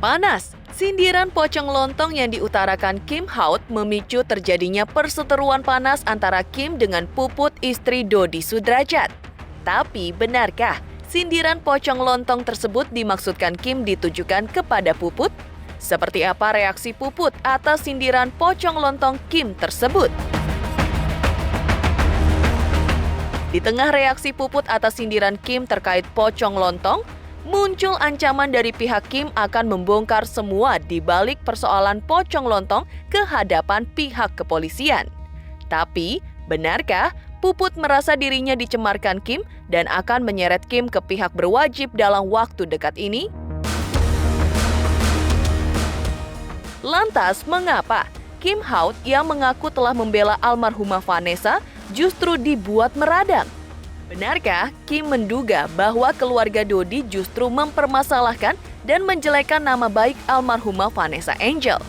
Panas, sindiran pocong lontong yang diutarakan Kim Haut memicu terjadinya perseteruan panas antara Kim dengan Puput istri Dodi Sudrajat. Tapi benarkah sindiran pocong lontong tersebut dimaksudkan Kim ditujukan kepada Puput? Seperti apa reaksi Puput atas sindiran pocong lontong Kim tersebut? Di tengah reaksi Puput atas sindiran Kim terkait pocong lontong, muncul ancaman dari pihak Kim akan membongkar semua di balik persoalan pocong lontong ke hadapan pihak kepolisian. Tapi, benarkah Puput merasa dirinya dicemarkan Kim dan akan menyeret Kim ke pihak berwajib dalam waktu dekat ini? Lantas, mengapa Kim Haut yang mengaku telah membela almarhumah Vanessa justru dibuat meradang? Benarkah Kim menduga bahwa keluarga Dodi justru mempermasalahkan dan menjelekkan nama baik almarhumah Vanessa Angel?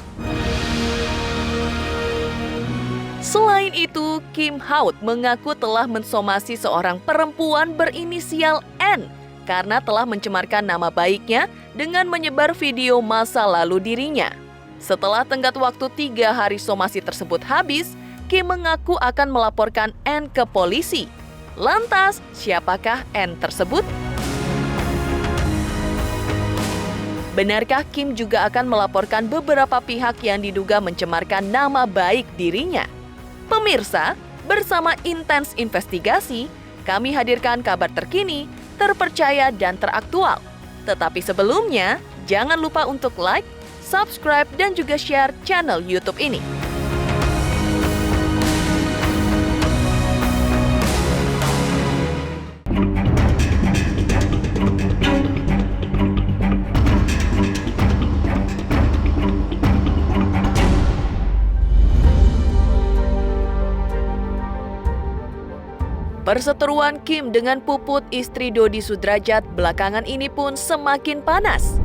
Selain itu, Kim Haut mengaku telah mensomasi seorang perempuan berinisial N karena telah mencemarkan nama baiknya dengan menyebar video masa lalu dirinya. Setelah tenggat waktu 3 hari somasi tersebut habis, Kim mengaku akan melaporkan N ke polisi. Lantas, siapakah N tersebut? Benarkah Kim juga akan melaporkan beberapa pihak yang diduga mencemarkan nama baik dirinya? Pemirsa, bersama Intens Investigasi, kami hadirkan kabar terkini, terpercaya, dan teraktual. Tetapi sebelumnya, jangan lupa untuk like, subscribe, dan juga share channel YouTube ini. Perseteruan Kim dengan Puput istri Dodi Sudrajat belakangan ini pun semakin panas.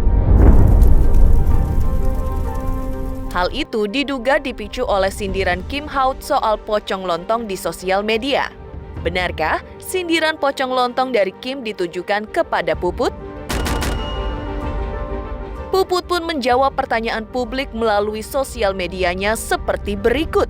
Hal itu diduga dipicu oleh sindiran Kim Haut soal pocong lontong di sosial media. Benarkah sindiran pocong lontong dari Kim ditujukan kepada Puput? Puput pun menjawab pertanyaan publik melalui sosial medianya seperti berikut.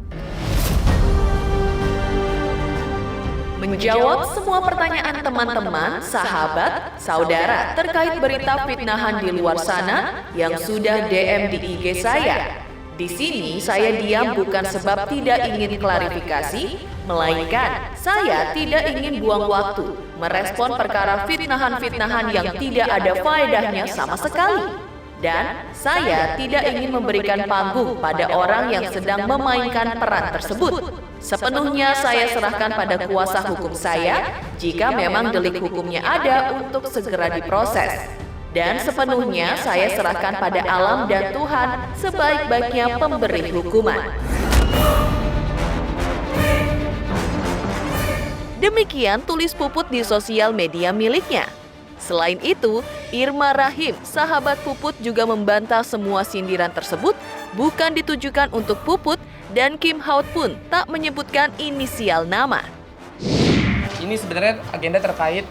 Menjawab semua pertanyaan teman-teman, sahabat, saudara terkait berita fitnahan di luar sana yang sudah DM di IG saya. Di sini saya diam bukan sebab tidak ingin klarifikasi, melainkan saya tidak ingin buang waktu merespon perkara fitnahan-fitnahan yang tidak ada faedahnya sama sekali. Dan saya tidak ingin memberikan panggung pada orang yang sedang memainkan peran tersebut. Sepenuhnya saya serahkan pada kuasa hukum saya jika memang delik hukumnya ada untuk segera diproses. Dan sepenuhnya saya serahkan pada alam dan Tuhan sebaik-baiknya pemberi hukuman. Demikian tulis Puput di sosial media miliknya. Selain itu, Irma Rahim, sahabat Puput juga membantah semua sindiran tersebut bukan ditujukan untuk Puput dan Kim Haut pun tak menyebutkan inisial nama. Ini sebenarnya agenda terkait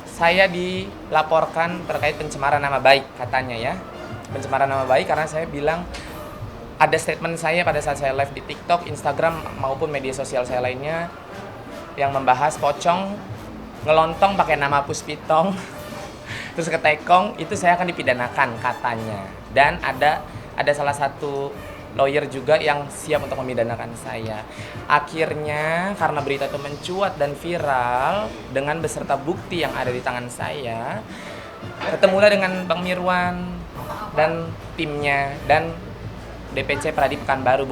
saya dilaporkan terkait pencemaran nama baik katanya ya. Pencemaran nama baik karena saya bilang ada statement saya pada saat saya live di TikTok, Instagram maupun media sosial saya lainnya yang membahas pocong ngelontong pakai nama Puspitong terus ketekong, itu saya akan dipidanakan katanya. Dan ada salah satu lawyer juga yang siap untuk memidanakan saya. Akhirnya karena berita itu mencuat dan viral dengan beserta bukti yang ada di tangan saya, ketemulah dengan Bang Mirwan dan timnya dan DPC Pradi Pekanbaru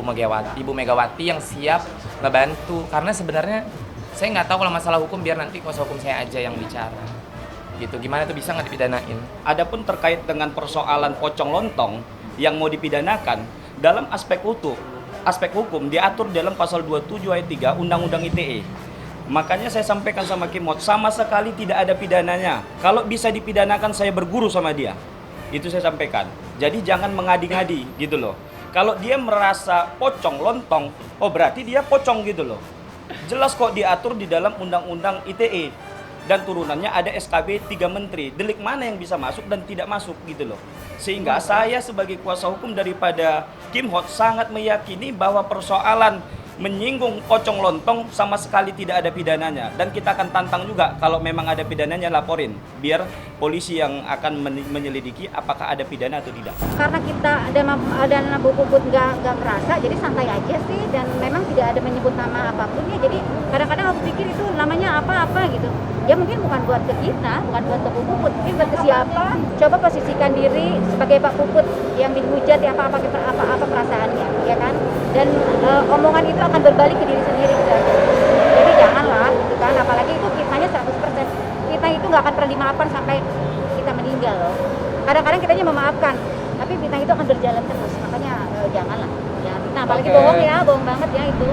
Ibu Megawati yang siap ngebantu. Karena sebenarnya saya nggak tahu kalau masalah hukum, biar nanti kuasa hukum saya aja yang bicara. Gitu, gimana tuh bisa nggak dipidanain? Adapun terkait dengan persoalan pocong lontong yang mau dipidanakan, dalam aspek hukum diatur dalam pasal 27 ayat 3 Undang-Undang ITE. Makanya saya sampaikan sama Kim Haut, sama sekali tidak ada pidananya. Kalau bisa dipidanakan, saya berguru sama dia. Itu saya sampaikan. Jadi jangan mengadi-ngadi gitu loh. Kalau dia merasa pocong lontong, oh berarti dia pocong gitu loh. Jelas kok diatur di dalam Undang-Undang ITE. dan turunannya ada SKB 3 menteri. Delik mana yang bisa masuk dan tidak masuk gitu loh. Sehingga saya sebagai kuasa hukum daripada Kim Hot sangat meyakini bahwa persoalan menyinggung pocong lontong sama sekali tidak ada pidananya, dan kita akan tantang juga kalau memang ada pidananya laporin biar polisi yang akan menyelidiki apakah ada pidana atau tidak. Karena kita ada Bu Puput nggak merasa, jadi santai aja sih, dan memang tidak ada menyebut nama apapun ya. Jadi kadang-kadang aku pikir itu namanya apa gitu. Ya mungkin bukan buat ke kita, bukan buat ke Bu Puput, mungkin buat ke siapa. Coba posisikan diri sebagai Pak Puput yang dihujat ya, apa perasaannya, ya kan? Dan omongan itu akan berbalik ke diri sendiri gitu aja. Jadi janganlah gitu kan, apalagi itu fitnahnya 100%. Kita itu nggak akan pernah dimaafkan sampai kita meninggal loh. Kadang-kadang kitanya memaafkan, tapi fitnah itu akan berjalan terus. Makanya janganlah. Jangan fitnah, apalagi bohong ya, bohong banget ya itu.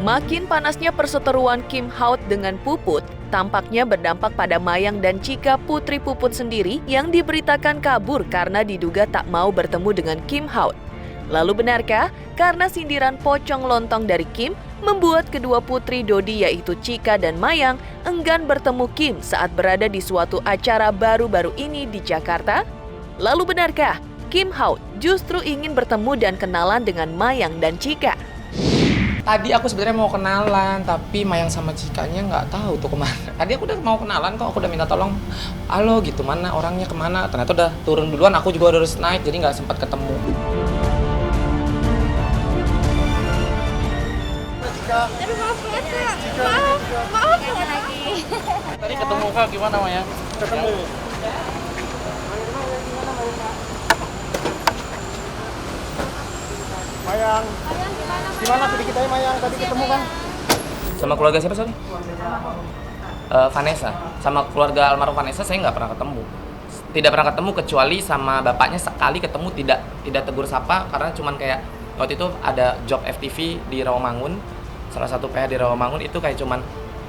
Makin panasnya perseteruan Kim Haut dengan Puput, tampaknya berdampak pada Mayang dan Chika putri Puput sendiri yang diberitakan kabur karena diduga tak mau bertemu dengan Kim Haut. Lalu benarkah karena sindiran pocong lontong dari Kim membuat kedua putri Dodi yaitu Chika dan Mayang enggan bertemu Kim saat berada di suatu acara baru-baru ini di Jakarta? Lalu benarkah Kim Haut justru ingin bertemu dan kenalan dengan Mayang dan Chika? Tadi aku sebenarnya mau kenalan, tapi Mayang sama Cikanya nggak tahu tuh kemana. Tadi aku udah mau kenalan kok, aku udah minta tolong. Halo gitu, mana orangnya kemana? Ternyata udah turun duluan, aku juga udah harus naik, jadi nggak sempat ketemu. Tapi maaf ya Kak, maaf lagi. Tadi ketemu Kak, gimana Maya? Ketemu. Mayang. Gimana sedikit aja Mayang, tadi ketemu kan? Sama keluarga siapa sorry? Vanessa. Sama keluarga almarhum Vanessa saya nggak pernah ketemu. Tidak pernah ketemu kecuali sama bapaknya sekali ketemu, tidak tegur sapa karena cuman kayak waktu itu ada job FTV di Rawamangun, salah satu PH di Rawamangun itu kayak cuman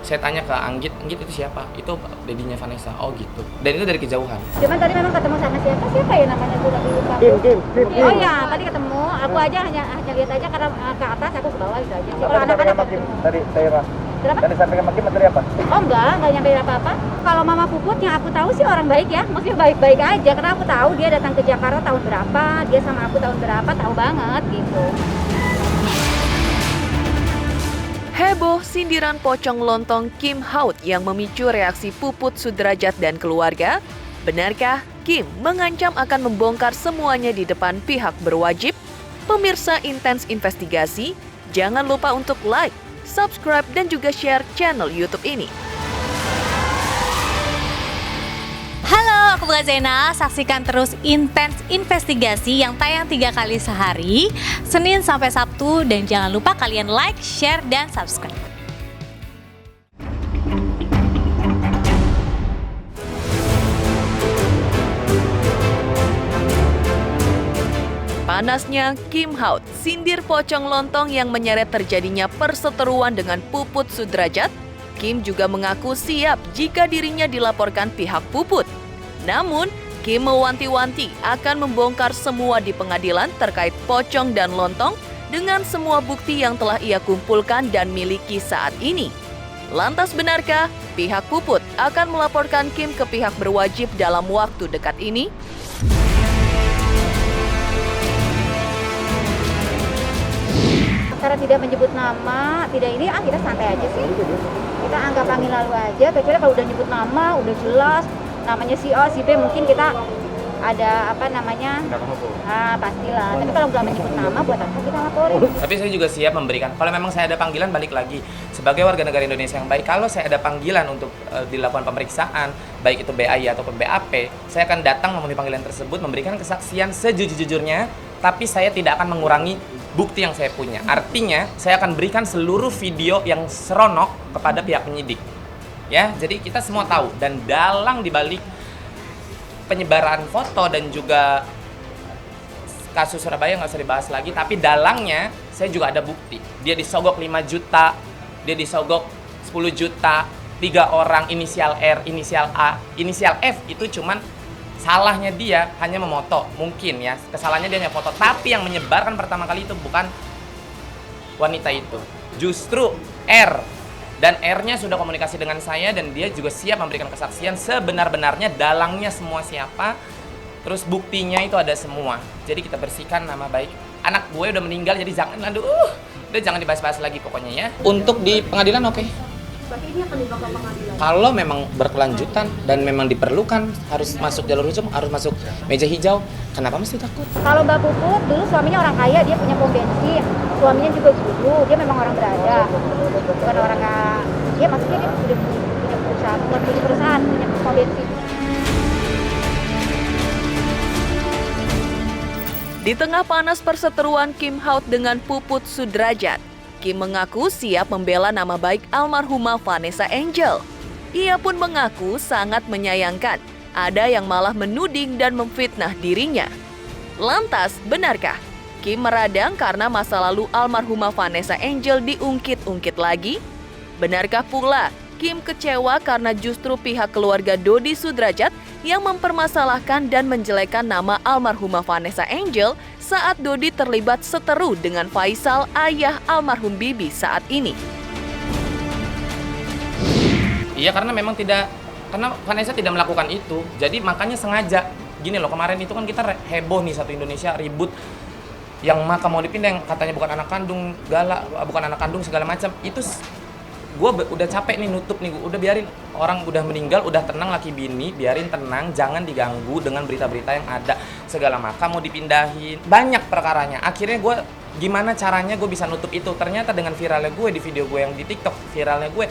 saya tanya ke Anggit itu siapa? Itu dedinya Vanessa. Oh gitu. Dan itu dari kejauhan. Cuman tadi memang ketemu sama siapa ya namanya, gue lagi lupa. Kim. Oh iya, tadi ketemu. Aku aja hanya lihat aja karena ke atas, aku ke bawah itu aja. Kalau anak-anak ketemu. Tadi saya Kenapa? Tadi sampaikan Kim materi apa? Oh enggak nyampe apa-apa. Kalau Mama Puput yang aku tahu sih orang baik ya, maksudnya baik-baik aja. Karena aku tahu dia datang ke Jakarta tahun berapa, dia sama aku tahun berapa, tahu banget gitu. Heboh sindiran pocong lontong Kim Haut yang memicu reaksi Puput Sudrajat dan keluarga. Benarkah Kim mengancam akan membongkar semuanya di depan pihak berwajib? Pemirsa Intens Investigasi, jangan lupa untuk like, subscribe, dan juga share channel YouTube ini. Halo, aku Bella Zainal. Saksikan terus Intens Investigasi yang tayang 3 kali sehari, Senin sampai Sabtu, dan jangan lupa kalian like, share, dan subscribe. Panasnya Kim Haut sindir pocong lontong yang menyeret terjadinya perseteruan dengan Puput Sudrajat. Kim juga mengaku siap jika dirinya dilaporkan pihak Puput. Namun, Kim mewanti-wanti akan membongkar semua di pengadilan terkait pocong dan lontong dengan semua bukti yang telah ia kumpulkan dan miliki saat ini. Lantas benarkah pihak Puput akan melaporkan Kim ke pihak berwajib dalam waktu dekat ini? Karena tidak menyebut nama, tidak ini, kita santai aja sih. Kita anggap angin lalu aja, kecuali kalau udah nyebut nama, udah jelas, namanya si A, si B, mungkin kita ada pastilah. Tapi kalau nggak menyebut nama, buat apa kita laporin? Tapi saya juga siap memberikan, kalau memang saya ada panggilan balik lagi. Sebagai warga negara Indonesia yang baik, kalau saya ada panggilan untuk dilakukan pemeriksaan, baik itu BAI ataupun BAP, saya akan datang memenuhi panggilan tersebut, memberikan kesaksian sejujur-jujurnya, tapi saya tidak akan mengurangi bukti yang saya punya. Artinya, saya akan berikan seluruh video yang seronok kepada pihak penyidik. Ya, jadi kita semua tahu, dan dalang dibalik penyebaran foto dan juga kasus Surabaya nggak usah dibahas lagi, tapi dalangnya saya juga ada bukti. Dia disogok 5 juta, dia disogok 10 juta, 3 orang, inisial R, inisial A, inisial F itu cuman salahnya dia hanya memoto, mungkin ya, kesalahannya dia hanya foto, tapi yang menyebarkan pertama kali itu bukan wanita itu, justru R Dan R-nya sudah komunikasi dengan saya dan dia juga siap memberikan kesaksian sebenar-benarnya, dalangnya semua siapa, terus buktinya itu ada semua. Jadi kita bersihkan nama baik. Anak gue udah meninggal, jadi jangan, udah jangan dibahas-bahas lagi pokoknya ya. Untuk di pengadilan oke. Berarti ini akan dibawa ke pengadilan. Kalau memang berkelanjutan dan memang diperlukan harus masuk jalur hukum, harus masuk meja hijau, kenapa mesti takut? Kalau Mbak Puput dulu suaminya orang kaya, dia punya pom bensin. Suaminya juga guru, dia memang orang berada. Bukan orang dia maksudnya dia punya perusahaan, bukan punya perusahaan, punya pom bensin. Di tengah panas perseteruan Kim Haut dengan Puput Sudrajat, Kim mengaku siap membela nama baik almarhumah Vanessa Angel. Ia pun mengaku sangat menyayangkan ada yang malah menuding dan memfitnah dirinya. Lantas, benarkah Kim meradang karena masa lalu almarhumah Vanessa Angel diungkit-ungkit lagi? Benarkah pula Kim kecewa karena justru pihak keluarga Dodi Sudrajat yang mempermasalahkan dan menjelekkan nama almarhumah Vanessa Angel saat Dodi terlibat seteru dengan Faisal, ayah almarhum Bibi saat ini? Iya, karena memang karena Vanessa tidak melakukan itu, jadi makanya sengaja. Gini loh, kemarin itu kan kita heboh nih satu Indonesia ribut yang maka mau dipindah, yang katanya bukan anak kandung, bukan anak kandung segala macam. Itu gue udah capek nih nutup nih, udah biarin orang udah meninggal, udah tenang laki bini, biarin tenang, jangan diganggu dengan berita-berita yang ada segala maka mau dipindahin, banyak perkaranya. Akhirnya gue gimana caranya gue bisa nutup itu, ternyata dengan viralnya gue di video gue yang di TikTok, viralnya gue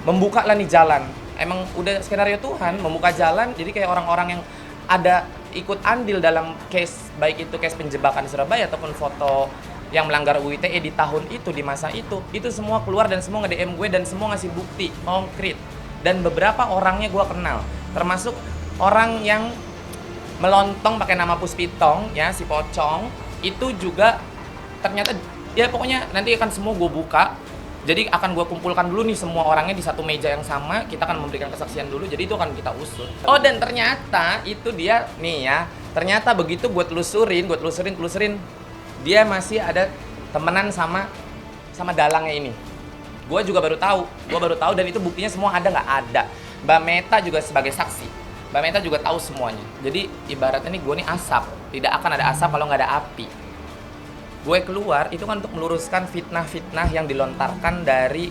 membuka lah nih jalan. Emang udah skenario Tuhan membuka jalan, jadi kayak orang-orang yang ada ikut andil dalam case, baik itu case penjebakan di Surabaya ataupun foto yang melanggar UU ITE di tahun itu, di masa itu semua keluar dan semua nge-DM gue dan semua ngasih bukti konkret. Dan beberapa orangnya gue kenal, termasuk orang yang melontong pakai nama Puspitong ya, si Pocong itu juga ternyata ya pokoknya nanti akan semua gue buka. Jadi akan gue kumpulkan dulu nih semua orangnya di satu meja yang sama, kita akan memberikan kesaksian dulu, jadi itu akan kita usut. Oh, dan ternyata itu dia nih ya, ternyata begitu gue telusurin, dia masih ada temenan sama dalangnya ini. Gue baru tahu dan itu buktinya semua ada nggak ada. Mbak Meta juga sebagai saksi. Mbak Meta juga tahu semuanya. Jadi ibaratnya nih gue nih asap, tidak akan ada asap kalau nggak ada api. Gue keluar itu kan untuk meluruskan fitnah-fitnah yang dilontarkan dari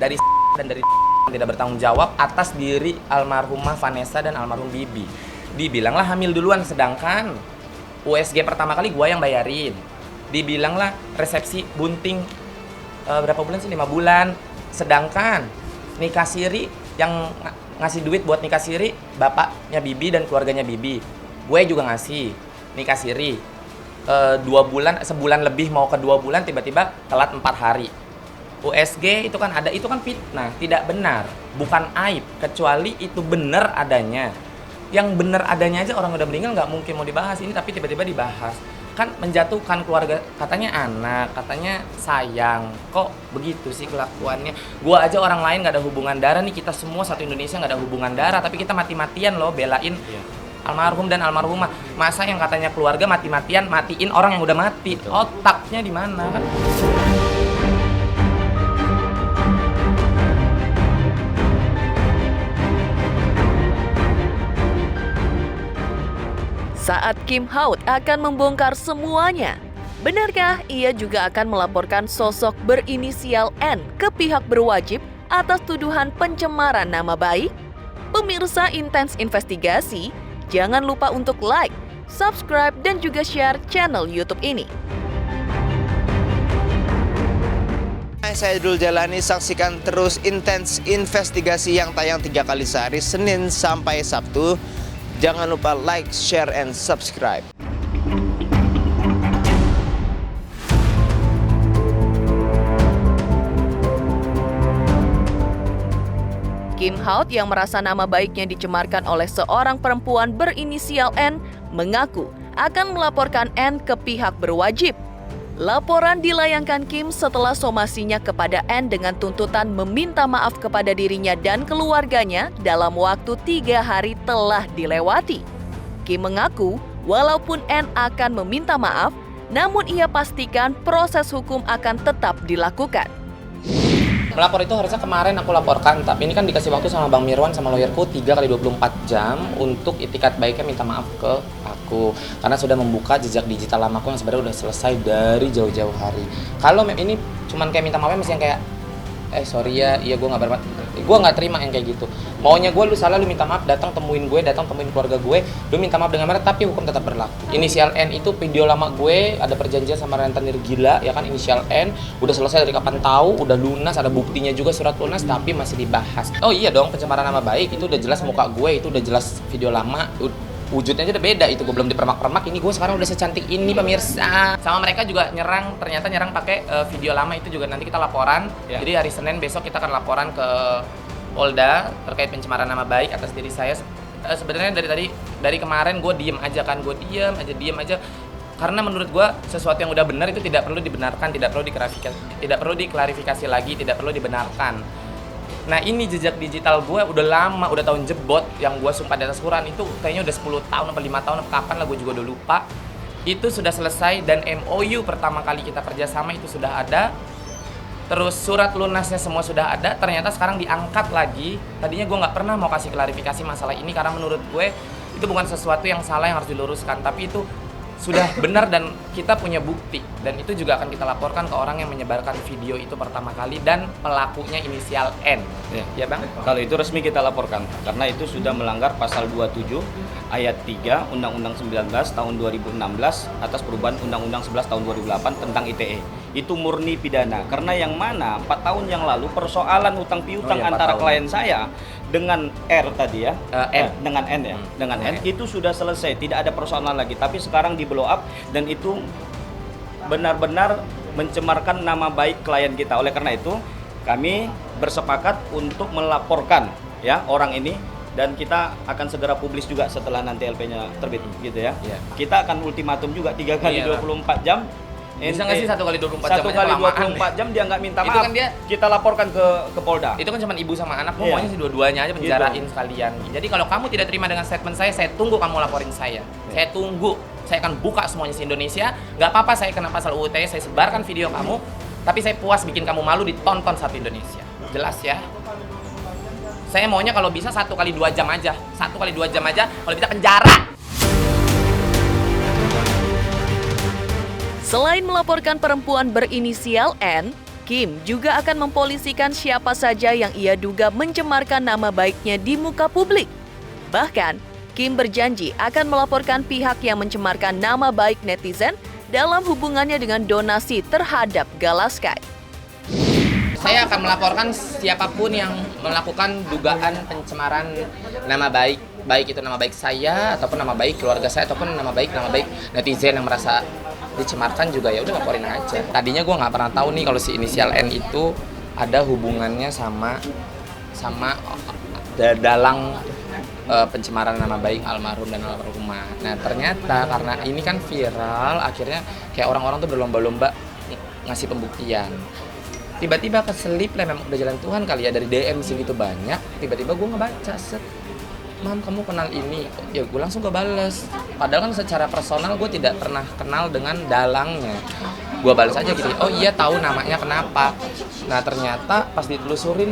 dan dari yang tidak bertanggung jawab atas diri almarhumah Vanessa dan almarhum Bibi. Dibilanglah hamil duluan, sedangkan USG pertama kali gue yang bayarin. Dibilanglah resepsi bunting berapa bulan sih? 5 bulan. Sedangkan nikah siri yang ngasih duit buat nikah siri bapaknya Bibi dan keluarganya Bibi. Gue juga ngasih nikah siri 2 bulan, sebulan lebih mau ke 2 bulan, tiba-tiba telat 4 hari. USG itu kan ada, itu kan fitnah, tidak benar, bukan aib, kecuali itu benar adanya. Yang benar adanya aja orang udah meninggal nggak mungkin mau dibahas ini, tapi tiba-tiba dibahas. Kan menjatuhkan keluarga, katanya anak, katanya sayang, kok begitu sih kelakuannya. Gua aja orang lain nggak ada hubungan darah nih, kita semua satu Indonesia nggak ada hubungan darah, tapi kita mati-matian loh belain almarhum dan almarhumah. Masa yang katanya keluarga mati-matian matiin orang yang udah mati? Otaknya di mana kan? Saat Kim Haut akan membongkar semuanya, benarkah ia juga akan melaporkan sosok berinisial N ke pihak berwajib atas tuduhan pencemaran nama baik? Pemirsa Intens Investigasi, jangan lupa untuk like, subscribe, dan juga share channel YouTube ini. Saya Dul Jalani, saksikan terus Intens Investigasi yang tayang 3 kali sehari, Senin sampai Sabtu. Jangan lupa like, share, and subscribe. Kim Haut yang merasa nama baiknya dicemarkan oleh seorang perempuan berinisial N mengaku akan melaporkan N ke pihak berwajib. Laporan dilayangkan Kim setelah somasinya kepada N dengan tuntutan meminta maaf kepada dirinya dan keluarganya dalam waktu 3 hari telah dilewati. Kim mengaku walaupun N akan meminta maaf, namun ia pastikan proses hukum akan tetap dilakukan. Melapor itu harusnya kemarin aku laporkan, tapi ini kan dikasih waktu sama Bang Mirwan sama lawyerku 3x24 jam untuk itikat baiknya minta maaf ke aku karena sudah membuka jejak digital lamaku yang sebenarnya udah selesai dari jauh-jauh hari. Kalau ini cuman kayak minta maafnya masih yang kayak sorry ya, iya gue nggak bermaksud, gue nggak terima yang kayak gitu. Maunya gue lu salah, lu minta maaf, datang temuin gue, datang temuin keluarga gue, lu minta maaf dengan mereka, tapi hukum tetap berlaku. Inisial N itu video lama gue, ada perjanjian sama rentenir gila, ya kan, inisial N, udah selesai dari kapan tahu, udah lunas, ada buktinya juga surat lunas, tapi masih dibahas. Oh iya dong, pencemaran nama baik itu udah jelas muka gue, itu udah jelas video lama. Wujudnya aja udah beda, itu gue belum dipermak-permak, ini gue sekarang udah secantik ini pemirsa. Sama mereka juga ternyata nyerang pakai video lama, itu juga nanti kita laporan. Jadi hari Senin besok kita akan laporan ke Polda terkait pencemaran nama baik atas diri saya. Sebenarnya dari kemarin gue diem aja karena menurut gue sesuatu yang udah benar itu tidak perlu dibenarkan, tidak perlu diklarifikasi lagi, tidak perlu dibenarkan. Nah ini jejak digital gue udah lama, udah tahun jebot yang gue sumpah di atas Quran itu kayaknya udah 10 tahun atau 5 tahun kapan lah, gue juga udah lupa. Itu sudah selesai dan MOU pertama kali kita kerjasama itu sudah ada. Terus surat lunasnya semua sudah ada, ternyata sekarang diangkat lagi. Tadinya gue nggak pernah mau kasih klarifikasi masalah ini karena menurut gue itu bukan sesuatu yang salah yang harus diluruskan, tapi itu sudah benar dan kita punya bukti, dan itu juga akan kita laporkan ke orang yang menyebarkan video itu pertama kali dan pelakunya inisial N. Ya Bang? Kalau itu resmi kita laporkan karena itu sudah melanggar pasal 27 ayat 3 Undang-Undang 19 tahun 2016 atas perubahan Undang-Undang 11 tahun 2008 tentang ITE. Itu murni pidana karena yang mana 4 tahun yang lalu persoalan utang piutang antara klien saya dengan R tadi ya, dengan N ya, dengan N itu sudah selesai, tidak ada persoalan lagi. Tapi sekarang di blow up dan itu benar-benar mencemarkan nama baik klien kita. Oleh karena itu kami bersepakat untuk melaporkan ya orang ini dan kita akan segera publis juga setelah nanti LP-nya terbit gitu ya. Kita akan ultimatum juga 3x24 jam. Bisa nggak sih 1x24 jam? 1x24 jam dia nggak minta maaf. Itu kan kita laporkan ke Polda. Itu kan cuma ibu sama anak, maunya sih dua-duanya aja penjarain sekalian. Jadi kalau kamu tidak terima dengan statement saya tunggu kamu laporin saya. Saya tunggu. Saya akan buka semuanya di Indonesia. Nggak apa-apa saya kena pasal UU ITE, saya sebarkan video kamu. Tapi saya puas bikin kamu malu ditonton satu Indonesia. Jelas ya? Saya maunya kalau bisa 1x2 jam aja. 1x2 jam aja, kalau bisa penjara. Selain melaporkan perempuan berinisial N, Kim juga akan mempolisikan siapa saja yang ia duga mencemarkan nama baiknya di muka publik. Bahkan, Kim berjanji akan melaporkan pihak yang mencemarkan nama baik netizen dalam hubungannya dengan donasi terhadap Galaskai. Saya akan melaporkan siapapun yang melakukan dugaan pencemaran nama baik, baik itu nama baik saya ataupun nama baik keluarga saya ataupun nama baik netizen yang merasa dicemarkan juga, ya udah laporin aja. Tadinya gue nggak pernah tahu nih kalau si inisial N itu ada hubungannya sama dalang pencemaran nama baik almarhum dan almarhumah. Nah ternyata karena ini kan viral, akhirnya kayak orang-orang tuh berlomba-lomba ngasih pembuktian. Tiba-tiba keselip lah, memang udah jalan Tuhan kali ya, dari DM segitu banyak, tiba-tiba gue ngebaca, Mam kamu kenal ini, ya gue langsung bales. Padahal kan secara personal gue tidak pernah kenal dengan dalangnya. Gue balas aja gitu, oh iya tahu namanya kenapa. Nah ternyata pas ditelusurin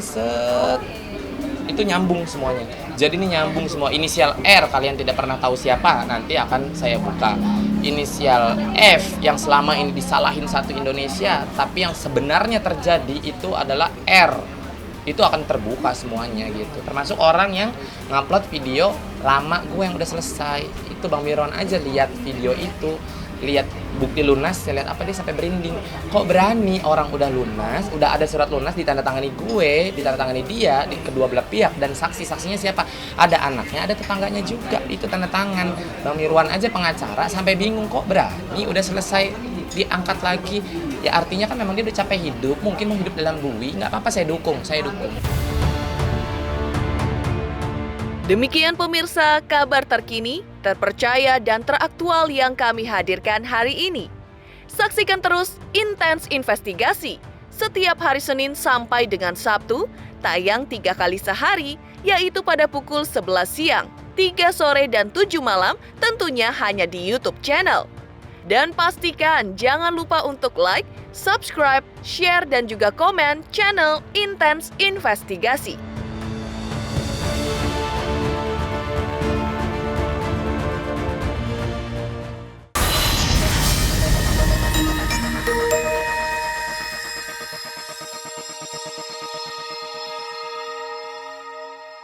itu nyambung semuanya. Jadi ini nyambung semua. Inisial R kalian tidak pernah tahu siapa, nanti akan saya buka. Inisial F yang selama ini disalahin satu Indonesia, tapi yang sebenarnya terjadi itu adalah R. Itu akan terbuka semuanya gitu. Termasuk orang yang ngupload video lama gue yang udah selesai. Itu Bang Miron aja lihat video itu, lihat bukti lunas, saya lihat apa dia sampai berinding. Kok berani orang udah lunas, udah ada surat lunas ditandatangani gue, ditandatangani dia, di kedua belah pihak, dan saksi-saksinya siapa? Ada anaknya, ada tetangganya juga, itu tanda tangan. Bang Mirwan aja pengacara sampai bingung, kok berani udah selesai diangkat lagi. Ya artinya kan memang dia udah capek hidup, mungkin mau hidup dalam bui, nggak apa-apa, saya dukung. Demikian pemirsa, kabar terkini, terpercaya dan teraktual yang kami hadirkan hari ini. Saksikan terus Intens Investigasi setiap hari Senin sampai dengan Sabtu, tayang 3 kali sehari, yaitu pada pukul 11 siang, 3 sore dan 7 malam, tentunya hanya di YouTube channel. Dan pastikan jangan lupa untuk like, subscribe, share, dan juga komen channel Intens Investigasi.